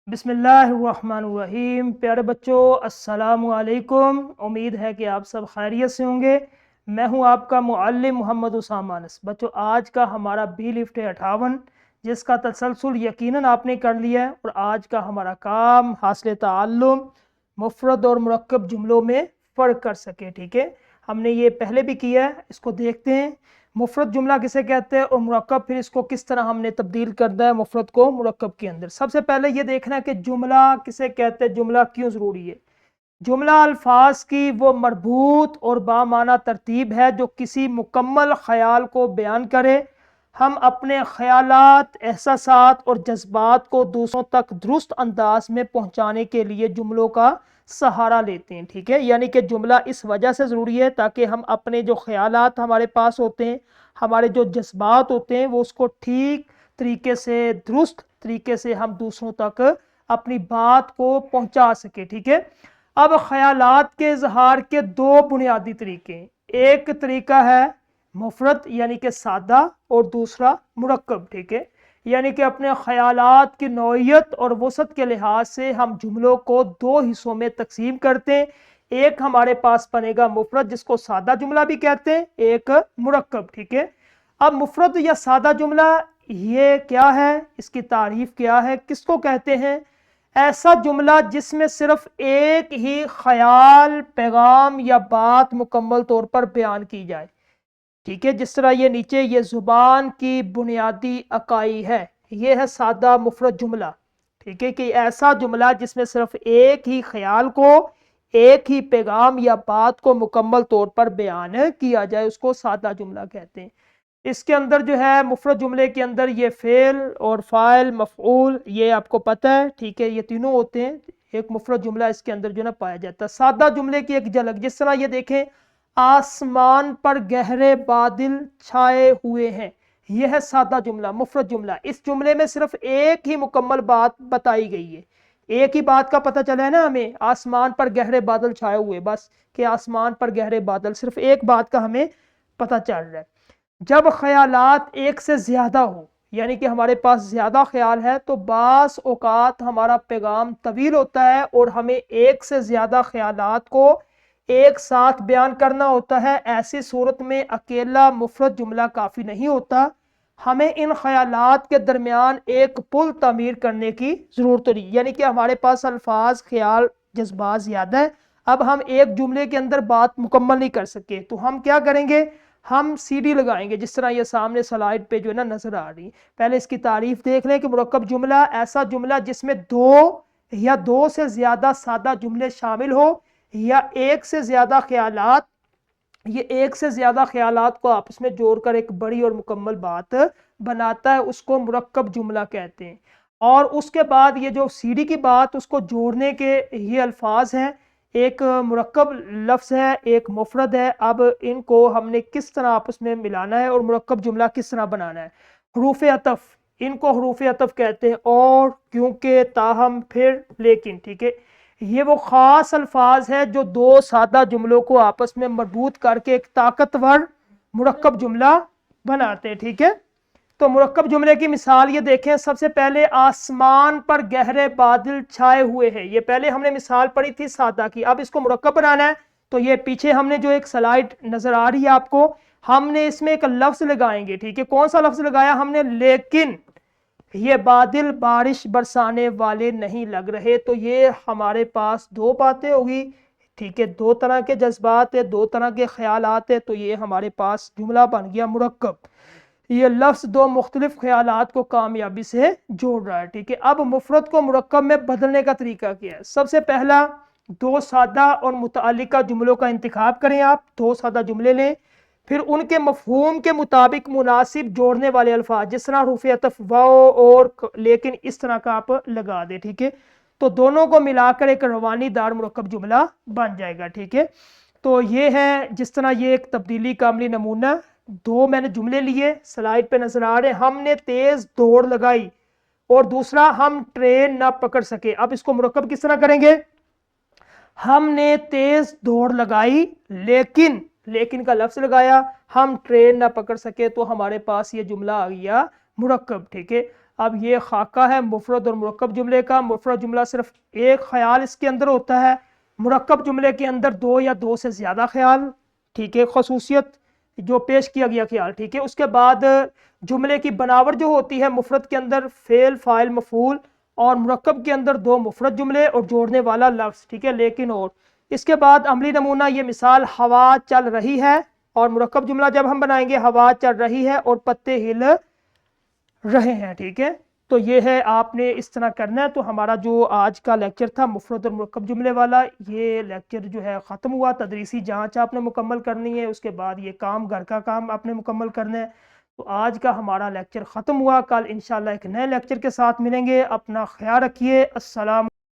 बिस्मिल्लाहिर्रहमानिर्रहीम। प्यारे बच्चों, अस्सलाम वालेकुम। उम्मीद है कि आप सब खैरियत से होंगे। मैं हूं आपका मुअल्लिम मोहम्मद उसामा अनस। बच्चों, आज का हमारा बी लिफ्ट है 58, जिसका तसलसल यकीनन आपने कर लिया है। और आज का हमारा काम हासिल ताल्लुम मुफरद और मुरक्कब जुमलों में फ़र्क कर सके। ठीक है, हमने ये पहले भी किया है, इसको देखते हैं। मुफरद जुमला किसे कहते हैं और मुरक्कब, फिर इसको किस तरह हमने तब्दील करना है मुफरद को मुरक्कब के अंदर। सबसे पहले ये देखना है कि जुमला किसे कहते हैं, जुमला क्यों ज़रूरी है। जुमला अल्फाज की वो मरबूत और बामाना तरतीब है जो किसी मुकम्मल ख्याल को बयान करे। हम अपने ख्यालात, एहसासात और जज्बात को दूसरों तक दुरुस्त अंदाज में पहुंचाने के लिए जुमलों का सहारा लेते हैं। ठीक है, यानी कि जुमला इस वजह से ज़रूरी है ताकि हम अपने जो ख्यालात हमारे पास होते हैं, हमारे जो जज्बात होते हैं, वो उसको ठीक तरीके से, दुरुस्त तरीके से हम दूसरों तक अपनी बात को पहुंचा सके। ठीक है, अब ख्यालात के इजहार के दो बुनियादी तरीके हैं। एक तरीका है मुफरद यानी कि सादा, और दूसरा मुरक्कब। ठीक है, यानी कि अपने ख्यालात की नौइयत और वसत के लिहाज से हम जुमलों को दो हिस्सों में तकसीम करते हैं। एक हमारे पास बनेगा मुफरद, जिसको सादा जुमला भी कहते हैं, एक मुरक्कब। ठीक है, अब मुफरद या सादा जुमला ये क्या है, इसकी तारीफ क्या है, किसको कहते हैं। ऐसा जुमला जिसमें सिर्फ एक ही ख्याल, पैगाम या बात मुकम्मल तौर पर बयान की जाए। ठीक है, जिस तरह ये नीचे ये जुबान की बुनियादी इकाई है, ये है सादा मुफरद जुमला। ठीक है, कि ऐसा जुमला जिसमें सिर्फ एक ही ख्याल को, एक ही पैगाम या बात को मुकम्मल तौर पर बयान किया जाए, उसको सादा जुमला कहते हैं। इसके अंदर जो है मुफरद जुमले के अंदर ये फेल और फाइल, मफऊल, ये आपको पता है। ठीक है, ये तीनों होते हैं। एक मुफरद जुमला इसके अंदर जो ना पाया जाता है। सादा जुमले की एक झलक, जिस तरह ये देखें, आसमान पर गहरे बादल छाए हुए हैं, यह है सादा जुमला, मुफरद जुमला। इस जुमले में सिर्फ एक ही मुकम्मल बात बताई गई है, एक ही बात का पता चला है ना हमें, आसमान पर गहरे बादल छाए हुए, बस कि आसमान पर गहरे बादल, सिर्फ एक बात का हमें पता चल रहा है। जब ख्यालात एक से ज़्यादा हो, यानी कि हमारे पास ज़्यादा ख्याल है, तो बास औकात हमारा पैगाम तवील होता है और हमें एक से ज़्यादा ख्यालात को एक साथ बयान करना होता है। ऐसी सूरत में अकेला मुफरद जुमला काफ़ी नहीं होता, हमें इन ख्यालात के दरमियान एक पुल तामीर करने की ज़रूरत है। यानी कि हमारे पास अल्फाज, ख्याल, जज्बात ज़्यादा है, अब हम एक जुमले के अंदर बात मुकम्मल नहीं कर सके, तो हम क्या करेंगे, हम सीडी लगाएंगे, जिस तरह ये सामने स्लाइड पे जो है ना नजर आ रही। पहले इसकी तारीफ देख लें कि मुरक्कब जुमला ऐसा जुमला जिसमें दो या दो से ज्यादा सादा जुमले शामिल हो, या एक से ज्यादा ख्यालात, ये एक से ज्यादा ख्यालात को आपस में जोड़कर एक बड़ी और मुकम्मल बात बनाता है, उसको मुरक्कब जुमला कहते हैं। और उसके बाद ये जो सीडी की बात, उसको जोड़ने के ये अल्फाज हैं, एक मुरक्कब लफ्ज़ है, एक मुफरद है। अब इनको हमने किस तरह आपस में मिलाना है और मुरक्कब जुमला किस तरह बनाना है। हरूफ अतफ, इनको हरूफ अतफ कहते हैं, और, क्योंकि, ताहम, फिर, लेकिन। ठीक है, ये वो ख़ास अल्फाज है जो दो सादा जुमलों को आपस में मरबूत करके एक ताकतवर मुरक्कब जुमला बनाते हैं। ठीक है, तो मुरक्कब जुमले की मिसाल ये देखें। सबसे पहले आसमान पर गहरे बादल छाए हुए हैं, ये पहले हमने मिसाल पढ़ी थी सादा की। अब इसको मुरक्कब बनाना है, तो ये पीछे हमने जो एक स्लाइड नजर आ रही है आपको, हमने इसमें एक लफ्ज लगाएंगे। ठीक है, कौन सा लफ्ज लगाया हमने, लेकिन ये बादल बारिश बरसाने वाले नहीं लग रहे। तो ये हमारे पास दो बातें होगी। ठीक है, दो तरह के जज्बात है, दो तरह के ख्यालात है, तो ये हमारे पास जुमला बन गया मुरक्कब। ये लफ्ज दो मुख्तलिफ ख्यालात को कामयाबी से जोड़ रहा है। ठीक है, अब मुफरद को मुरक्कब में बदलने का तरीका क्या है। सबसे पहला, दो सादा और मुतअल्लिका जुमलों का इंतखाब करें। आप दो सादा जुमले लें, फिर उनके मफहूम के मुताबिक मुनासिब जोड़ने वाले अल्फाज, जिस तरह रूफ़ अतफ, वाओ और लेकिन, इस तरह का आप लगा दे। ठीक है, तो दोनों को मिलाकर एक रवानीदार मुरक्कब जुमला बन जाएगा। ठीक है, तो ये है, जिस तरह ये एक तब्दीली का अमली नमूना। दो मैंने जुमले लिए, स्लाइड पे नजर आ रहे, हमने तेज दौड़ लगाई, और दूसरा, हम ट्रेन ना पकड़ सके। अब इसको मुरक्कब किस तरह करेंगे, हमने तेज दौड़ लगाई, लेकिन, लेकिन का लफ्ज लगाया, हम ट्रेन ना पकड़ सके, तो हमारे पास ये जुमला आ गया मुरक्कब। ठीक है, اب یہ خاکہ ہے مفرد اور مرکب جملے کا. مفرد جملہ صرف ایک خیال اس کے اندر ہوتا ہے، مرکب جملے کے اندر دو یا دو سے زیادہ خیال. ٹھیک ہے، خصوصیت جو پیش کیا گیا خیال. ٹھیک ہے، اس کے بعد جملے کی بناوٹ جو ہوتی ہے، مفرد کے اندر فعل فاعل مفعول، اور مرکب کے اندر دو مفرد جملے اور جوڑنے والا لفظ. ٹھیک ہے، لیکن اور اس کے بعد عملی نمونہ یہ مثال ہوا چل رہی ہے، اور مرکب جملہ جب ہم بنائیں گے ہوا چل رہی ہے اور پتے ہل رہے ہیں. ٹھیک ہے، تو یہ ہے، آپ نے اس طرح کرنا ہے. تو ہمارا جو آج کا لیکچر تھا مفرد اور مرکب جملے والا، یہ لیکچر جو ہے ختم ہوا. تدریسی جانچ آپ نے مکمل کرنی ہے، اس کے بعد یہ کام گھر کا کام آپ نے مکمل کرنا ہے. تو آج کا ہمارا لیکچر ختم ہوا. کل انشاءاللہ ایک نئے لیکچر کے ساتھ ملیں گے. اپنا خیال رکھیے. السلام